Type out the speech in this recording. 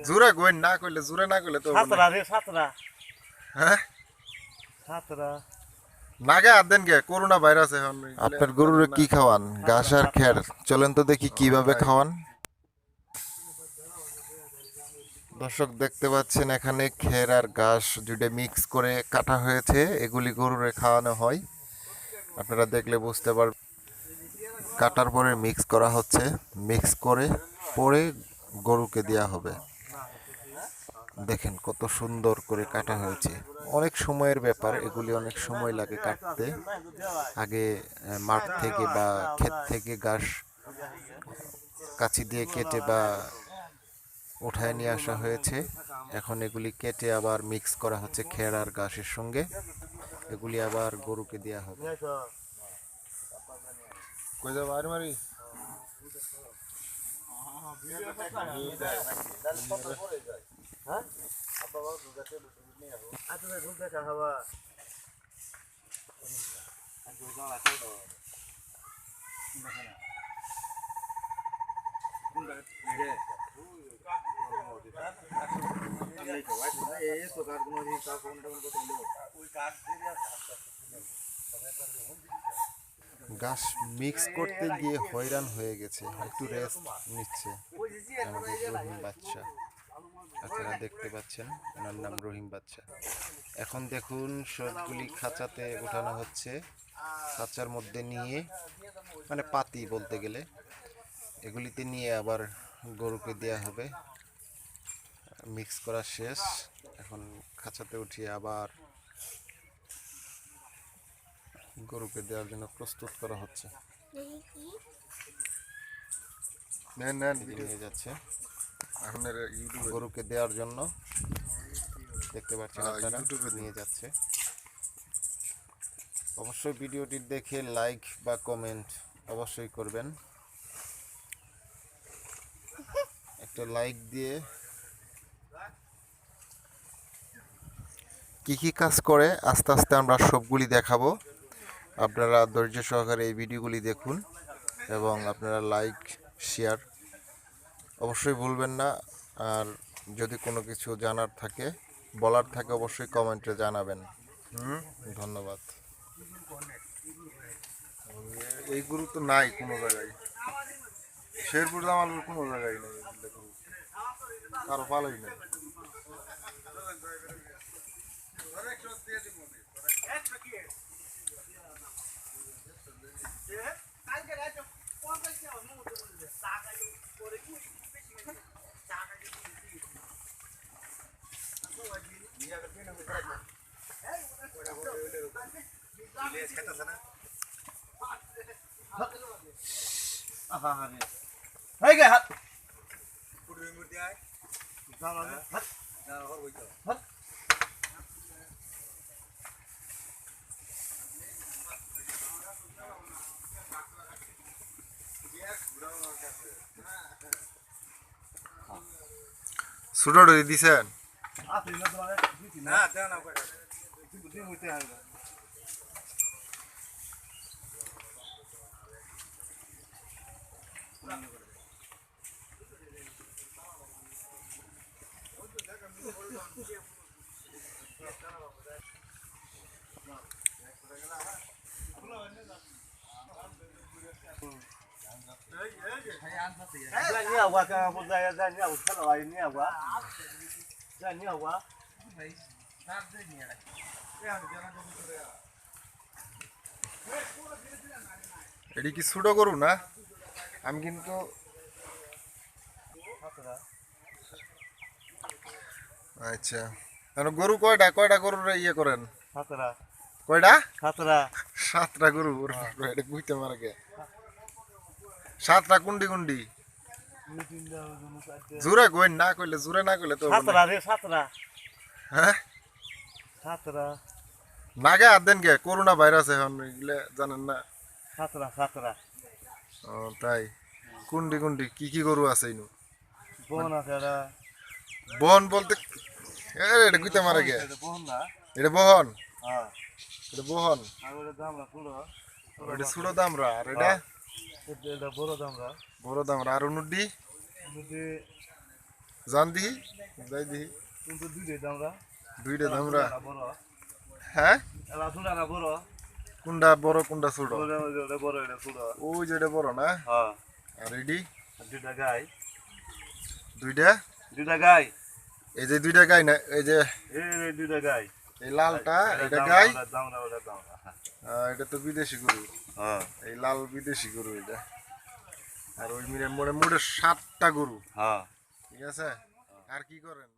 জোরে কইন না কইলে জোরে না কইলে তো সাতরা রে সাতরা হ্যাঁ সাতরা নাগে হাত দেন কে করোনা ভাইরাস এখন আপনার গরুরে কি খাওয়ান? ঘাস আর খের। চলেন তো দেখি কিভাবে খাওয়ান। দর্শক দেখতে পাচ্ছেন এখানে খের আর ঘাস দুটো মিক্স করে কাটা হয়েছে, এগুলি গরুরে খাওয়ানো হয়। আপনারা দেখলে বুঝতে পারবেন। কাটার পরে মিক্স করা হচ্ছে, মিক্স করে পরে গরুকে দেওয়া হবে। দেখেন কত সুন্দর করে কাটা হয়েছে। অনেক সময়ের ব্যাপার, এগুলি অনেক সময় লাগে কাটতে। আগে মাঠ থেকে বা ক্ষেত থেকে ঘাস কাঁচি দিয়ে কেটে বা উঠায় নিয়ে আসা হয়েছে। এখন এগুলি কেটে আবার মিক্স করা হচ্ছে খের আর ঘাসের সঙ্গে, এগুলি আবার গরুকে দেওয়া হবে। কই যা মারি মারি হ্যাঁ বাবা দুগাতে নিয়ে আসো আচ্ছা দুগা খাওয়া আর দুগা আছে তো ঘাস মিক্স করতে গিয়ে হয়রান হয়ে গেছে, একটু রেস্ট নিচ্ছে আমাদের রহিম বাচ্চা। আপনারা দেখতে পাচ্ছেন ওনার নাম রহিম বাচ্চা। এখন দেখুন সবগুলি খাঁচাতে উঠানো হচ্ছে, খাঁচার মধ্যে নিয়ে মানে পাতি বলতে গেলে এগুলিতে নিয়ে আবার গরুকে দেওয়া হবে। মিক্স করা শেষ, এখন খাঁচাতে উঠিয়ে আবার গরুকে দেওয়ার জন্য প্রস্তুত করা হচ্ছে। নেন নেন নিয়ে যাচ্ছে এখন ইউটিউবে গরুকে দেওয়ার জন্য, দেখতে পাচ্ছেন আপনারা ইউটিউবে নিয়ে যাচ্ছে। অবশ্যই ভিডিওটি দেখে লাইক বা কমেন্ট অবশ্যই করবেন। একটা লাইক দিয়ে কি কি কাজ করে আস্তে আস্তে আমরা সবগুলি দেখাবো। আপনারা ধৈর্য সহকারে এই ভিডিওগুলি দেখুন এবং আপনারা লাইক শেয়ার অবশ্যই ভুলবেন না। আর যদি কোনো কিছু জানার থাকে বলার থাকে অবশ্যই কমেন্টে জানাবেন। ধন্যবাদ। এই গরু তো নাই কোনো জায়গায়, শেরপুর জামালপুর কোনো জায়গায় নেই, দেখুন কারো পালাই নেই। এই গে হাত সুটো ধরে দিছেন না দেও না কয়টা বুদ্ধি হইতে হবে Dạ nhiều quá, ra nhiều rất là nhiều quá. Ra nhiều quá. এটি কি ছোট গরু না? আমি কিন্তু আচ্ছা গরু কয়টা কয়টা গরুর ইয়ে করেন? সাতরা কয়টা? সাতরা সাতটা গরু। এটা বুঝতে মারা গে সাতটা কুন্ডি কুন্ডি জোরে কইন না কইলে জোরে না কইলে তো সাতরা রে সাতরা হ্যাঁ সাতরা নাগে হাত দেন কে করোনা ভাইরাস এখন এগুলো জানেন না? সাতরা সাতরা ও তাই কুন্ডি কুন্ডি কি কি গরু আছে ইনু? বহন আছে এটা বহন বলতে এটা গুইতে মারা গে এটা বহন না এটা বহন? হ্যাঁ এটা বহন আর ওটা দামরা পুরো এটা ছোট দামরা আর এটা এটা বড় দামরা বড় দামরা আর নুড্ডি যদি জান দিহি যাই দিহি কিন্তু দুইটাই দামরা দুইটা ধামরা বড় হ্যাঁ এলা ছোটরা বড় কোনটা বড় কোনটা ছোট ওটা বড় এটা ছোট ওই যেটা বড় না হ্যাঁ আর এডি দুইটা গাই দুইটা গাই এই যে দুইটা গাই না এই যে এই দুইটা গাই এই লালটা এটা গাই দামরা ওটা দামরা এটা তো বিদেশি গরু হ্যাঁ এই লাল বিদেশি গরু এটা আর ওই মোড়ে মোড়ে 7টা গরু হ্যাঁ ঠিক আছে আর কি করেন